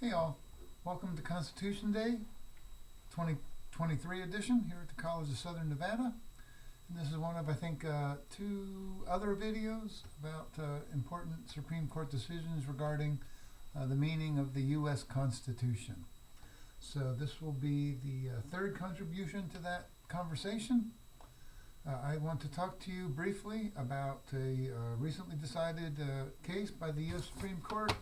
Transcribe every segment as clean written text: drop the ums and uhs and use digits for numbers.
Hey all, welcome to Constitution Day 2023 edition here at the College of Southern Nevada. And this is one of, I think, two other videos about important Supreme Court decisions regarding the meaning of the U.S. Constitution. So this will be the third contribution to that conversation. I want to talk to you briefly about a recently decided case by the U.S. Supreme Court.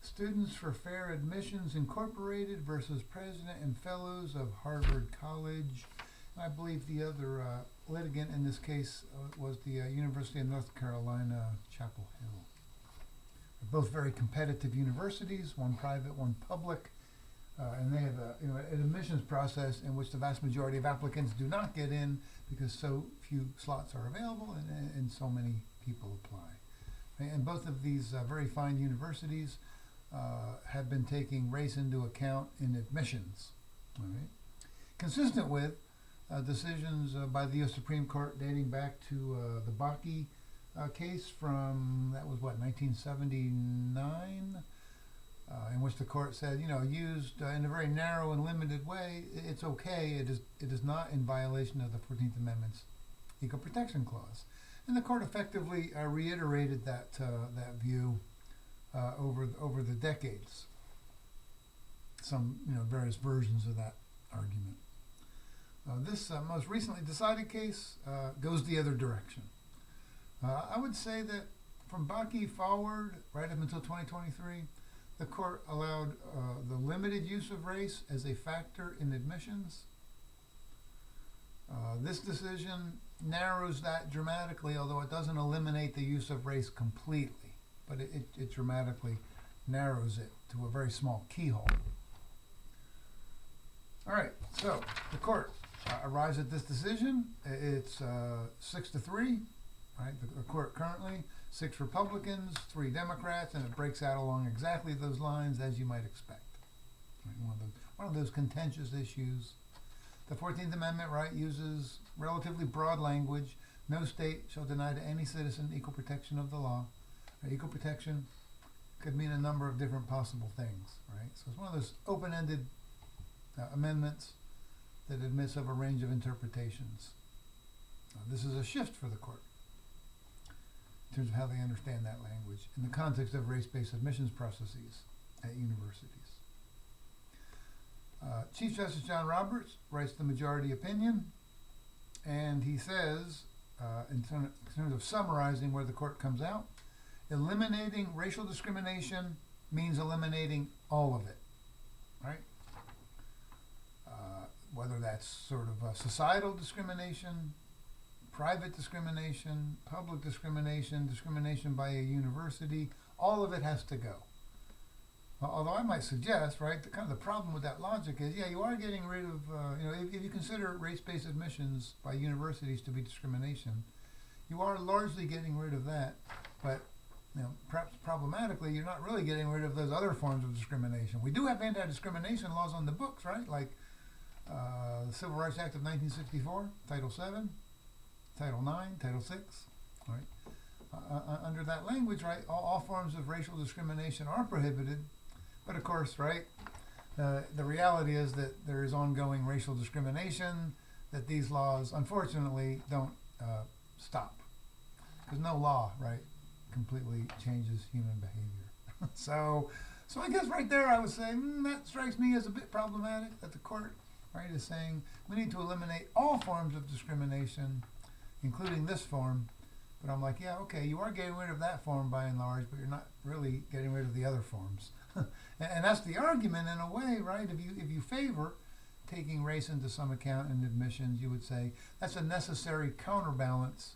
Students for Fair Admissions Incorporated versus President and Fellows of Harvard College. And I believe the other litigant in this case was the University of North Carolina, Chapel Hill. They're both very competitive universities, one private, one public. And they have an admissions process in which the vast majority of applicants do not get in because so few slots are available and so many people apply. And both of these very fine universities have been taking race into account in admissions. All right. Consistent with decisions by the U.S. Supreme Court dating back to the Bakke case from, 1979, in which the court said, used in a very narrow and limited way, it's okay. It is not in violation of the 14th Amendment's Equal Protection Clause. And the court effectively reiterated that view over the decades. Some various versions of that argument. This most recently decided case goes the other direction. I would say that from Bakke forward, right up until 2023, the court allowed the limited use of race as a factor in admissions. This decision narrows that dramatically, although it doesn't eliminate the use of race completely, but it dramatically narrows it to a very small keyhole. All right, so the court arrives at this decision. It's 6-3. Right, the court currently 6 Republicans, 3 Democrats, and it breaks out along exactly those lines as you might expect. Right, one of those contentious issues. The 14th Amendment, right, uses relatively broad language. No state shall deny to any citizen equal protection of the law. Equal protection could mean a number of different possible things, right? So it's one of those open-ended amendments that admits of a range of interpretations. This is a shift for the court in terms of how they understand that language in the context of race-based admissions processes at universities. Chief Justice John Roberts writes the majority opinion, and he says, in terms of summarizing where the court comes out, eliminating racial discrimination means eliminating all of it, right? Whether that's sort of societal discrimination, private discrimination, public discrimination, discrimination by a university, all of it has to go. Although I might suggest, right, the problem with that logic is, you are getting rid of, if you consider race-based admissions by universities to be discrimination, you are largely getting rid of that, but perhaps problematically, you're not really getting rid of those other forms of discrimination. We do have anti-discrimination laws on the books, right, like the Civil Rights Act of 1964, Title VII, Title IX, Title VI, right? Under that language, right, all forms of racial discrimination are prohibited, but of course, right, the reality is that there is ongoing racial discrimination that these laws, unfortunately, don't stop. Because no law, right, completely changes human behavior. So I guess right there I would say that strikes me as a bit problematic that the court, right, is saying we need to eliminate all forms of discrimination, including this form. But I'm like, okay, you are getting rid of that form by and large, but you're not really getting rid of the other forms. And that's the argument in a way, right? If you favor taking race into some account in admissions, you would say that's a necessary counterbalance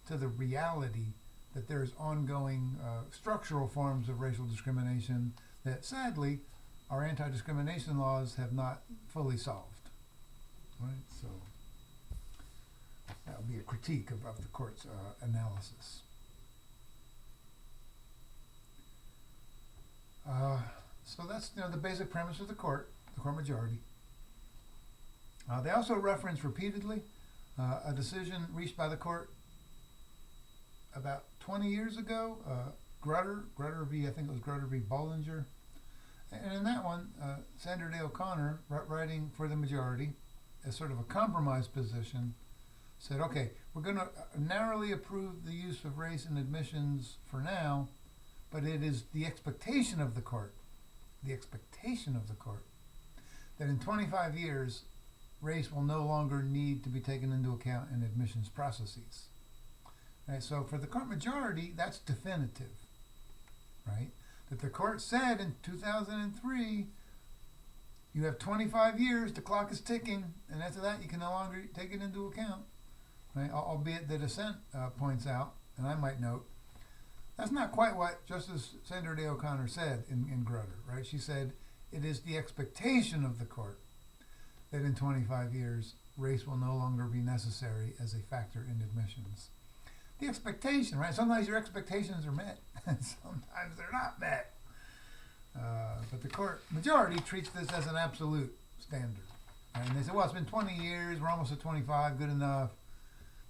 to the reality that there's ongoing structural forms of racial discrimination that sadly our anti-discrimination laws have not fully solved. Right? So that would be a critique of the court's analysis. So that's the basic premise of the court majority. They also reference repeatedly a decision reached by the court about 20 years ago, Grutter v. Bollinger, And in that one, Senator Day O'Connor, writing for the majority, as sort of a compromise position, said, okay, we're going to narrowly approve the use of race in admissions for now, but it is the expectation of the court that in 25 years, race will no longer need to be taken into account in admissions processes. Right, so for the court majority, that's definitive, right? That the court said in 2003, you have 25 years, the clock is ticking, and after that you can no longer take it into account, right? Albeit the dissent points out, and I might note, that's not quite what Justice Senator Day O'Connor said in Grutter, right? She said, it is the expectation of the court that in 25 years, race will no longer be necessary as a factor in admissions. The expectation, right? Sometimes your expectations are met, and sometimes they're not met. But the court majority treats this as an absolute standard. Right? And they say, well, it's been 20 years, we're almost at 25, good enough.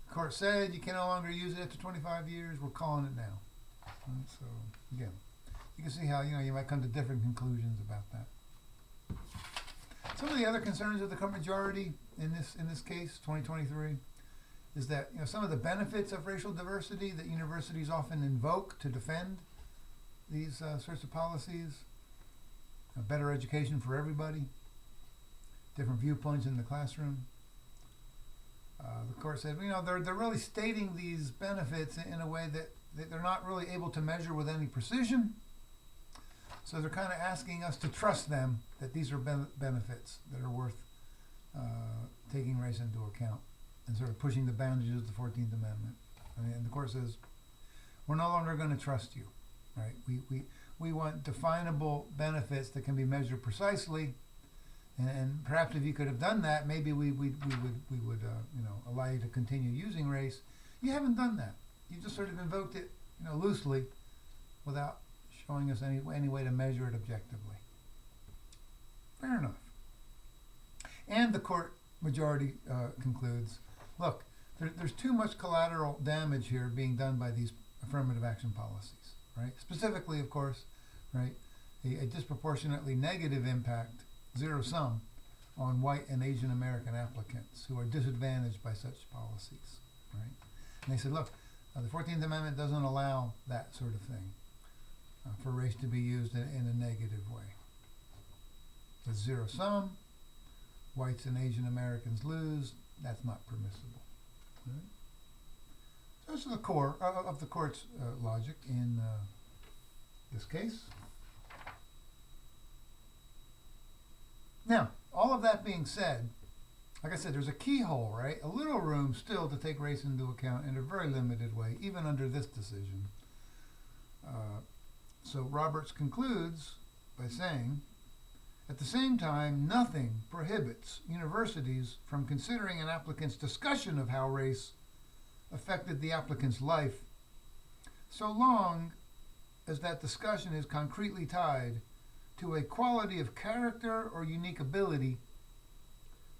The court said you can no longer use it after 25 years, we're calling it now. Right? So, again, you can see how you might come to different conclusions about that. Some of the other concerns of the court majority in this case, 2023, is that some of the benefits of racial diversity that universities often invoke to defend these sorts of policies, a better education for everybody, different viewpoints in the classroom. The court said, they're really stating these benefits in a way that they're not really able to measure with any precision. So they're kind of asking us to trust them that these are benefits that are worth taking race into account and sort of pushing the boundaries of the 14th Amendment. And the court says, we're no longer going to trust you, right? We want definable benefits that can be measured precisely, and perhaps if you could have done that, maybe we would allow you to continue using race. You haven't done that. You just sort of invoked it, loosely, without showing us any way to measure it objectively. Fair enough. And the court majority concludes, look, there's too much collateral damage here being done by these affirmative action policies, right? Specifically, of course, right, a disproportionately negative impact, zero sum, on white and Asian American applicants who are disadvantaged by such policies, right? And they said, look, the 14th Amendment doesn't allow that sort of thing for race to be used in a negative way. It's zero sum, whites and Asian Americans lose, that's not permissible. Right? So this is the core of the court's logic in this case. Now, all of that being said, like I said, there's a keyhole, right? A little room still to take race into account in a very limited way, even under this decision. So Roberts concludes by saying, at the same time, nothing prohibits universities from considering an applicant's discussion of how race affected the applicant's life, so long as that discussion is concretely tied to a quality of character or unique ability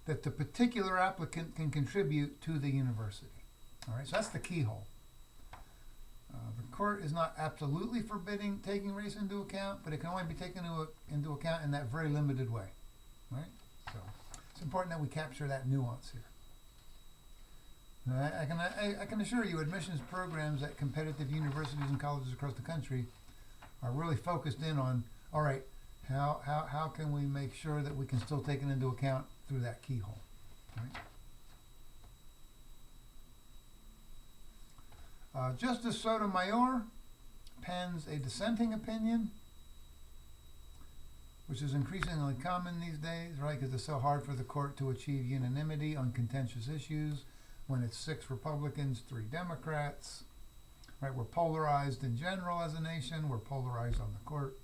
that the particular applicant can contribute to the university. All right, so that's the keyhole. The court is not absolutely forbidding taking race into account, but it can only be taken into account in that very limited way. Right? So it's important that we capture that nuance here. I can assure you, admissions programs at competitive universities and colleges across the country are really focused in on, all right, how can we make sure that we can still take it into account through that keyhole, right? Justice Sotomayor pens a dissenting opinion, which is increasingly common these days, right? Because it's so hard for the court to achieve unanimity on contentious issues when it's 6 Republicans, 3 Democrats, right? We're polarized in general as a nation. We're polarized on the court.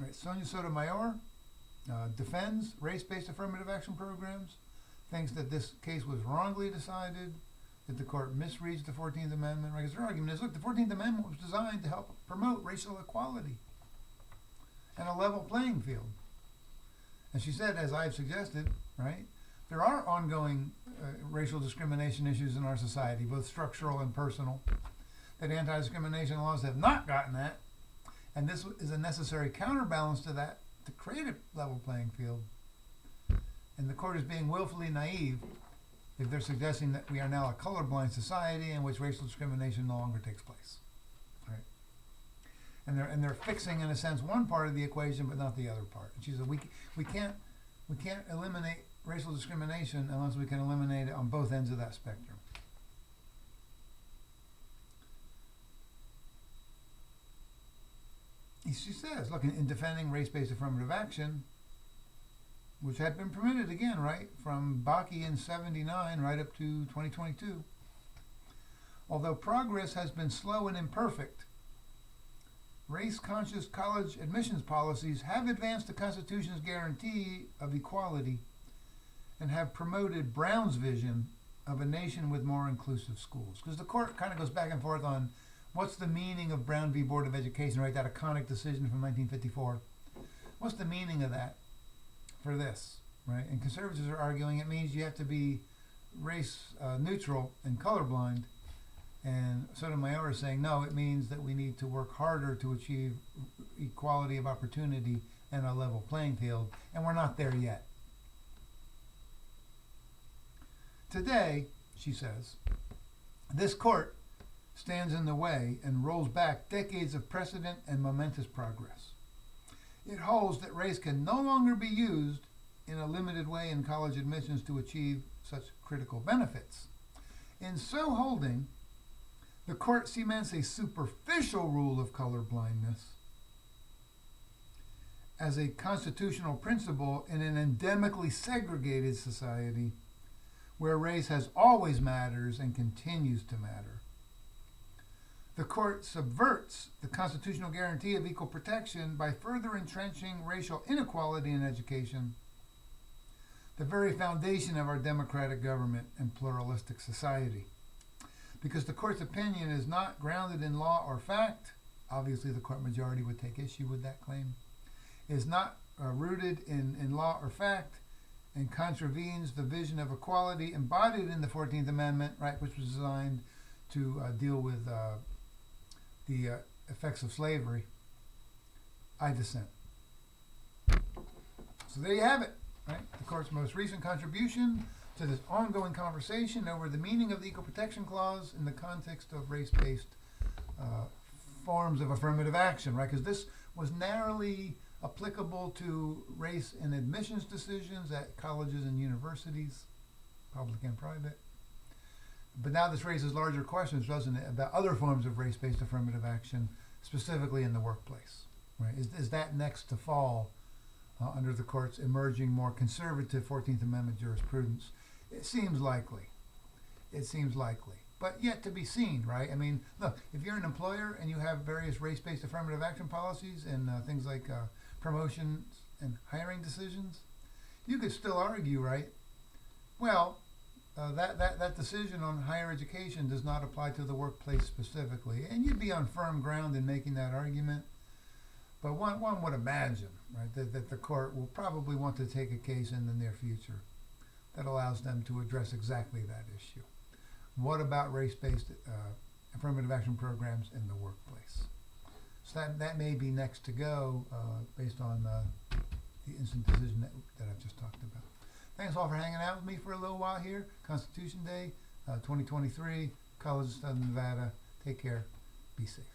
Right, Sonia Sotomayor defends race-based affirmative action programs, thinks that this case was wrongly decided, that the court misreads the 14th Amendment. Right? Because their argument is, look, the 14th Amendment was designed to help promote racial equality and a level playing field. And she said, as I've suggested, right, there are ongoing racial discrimination issues in our society, both structural and personal, that anti-discrimination laws have not gotten at, And this is a necessary counterbalance to that to create a level playing field. And the court is being willfully naive if they're suggesting that we are now a colorblind society in which racial discrimination no longer takes place. Right? And they're fixing, in a sense, one part of the equation but not the other part. And she said we can't eliminate racial discrimination unless we can eliminate it on both ends of that spectrum. She says, look, in defending race-based affirmative action, which had been permitted again, right, from Bakke in 79 right up to 2022, although progress has been slow and imperfect, race-conscious college admissions policies have advanced the Constitution's guarantee of equality and have promoted Brown's vision of a nation with more inclusive schools. Because the court kind of goes back and forth on what's the meaning of Brown v. Board of Education, right? That iconic decision from 1954. What's the meaning of that for this, right? And conservatives are arguing it means you have to be race neutral and colorblind. And Sotomayor is saying, no, it means that we need to work harder to achieve equality of opportunity and a level playing field. And we're not there yet. Today, she says, this court stands in the way and rolls back decades of precedent and momentous progress. It holds that race can no longer be used in a limited way in college admissions to achieve such critical benefits. In so holding, the court cements a superficial rule of colorblindness as a constitutional principle in an endemically segregated society where race has always matters and continues to matter. The court subverts the constitutional guarantee of equal protection by further entrenching racial inequality in education, the very foundation of our democratic government and pluralistic society. Because the court's opinion is not grounded in law or fact, obviously the court majority would take issue with that claim, is not rooted in law or fact, and contravenes the vision of equality embodied in the 14th Amendment, right, which was designed to deal with the effects of slavery. I dissent. So there you have it, right? The court's most recent contribution to this ongoing conversation over the meaning of the Equal Protection Clause in the context of race-based forms of affirmative action, right? Because this was narrowly applicable to race and admissions decisions at colleges and universities, public and private. But now this raises larger questions, doesn't it, about other forms of race-based affirmative action, specifically in the workplace, right? Is that next to fall under the court's emerging, more conservative 14th Amendment jurisprudence? It seems likely. It seems likely. But yet to be seen, right? I mean, look, if you're an employer and you have various race-based affirmative action policies and things like promotions and hiring decisions, you could still argue, right? Well, that decision on higher education does not apply to the workplace specifically. And you'd be on firm ground in making that argument. But one would imagine, right, that the court will probably want to take a case in the near future that allows them to address exactly that issue. What about race-based affirmative action programs in the workplace? So that may be next to go based on the instant decision that I've just talked about. Thanks all for hanging out with me for a little while here. Constitution Day 2023, College of Southern Nevada. Take care. Be safe.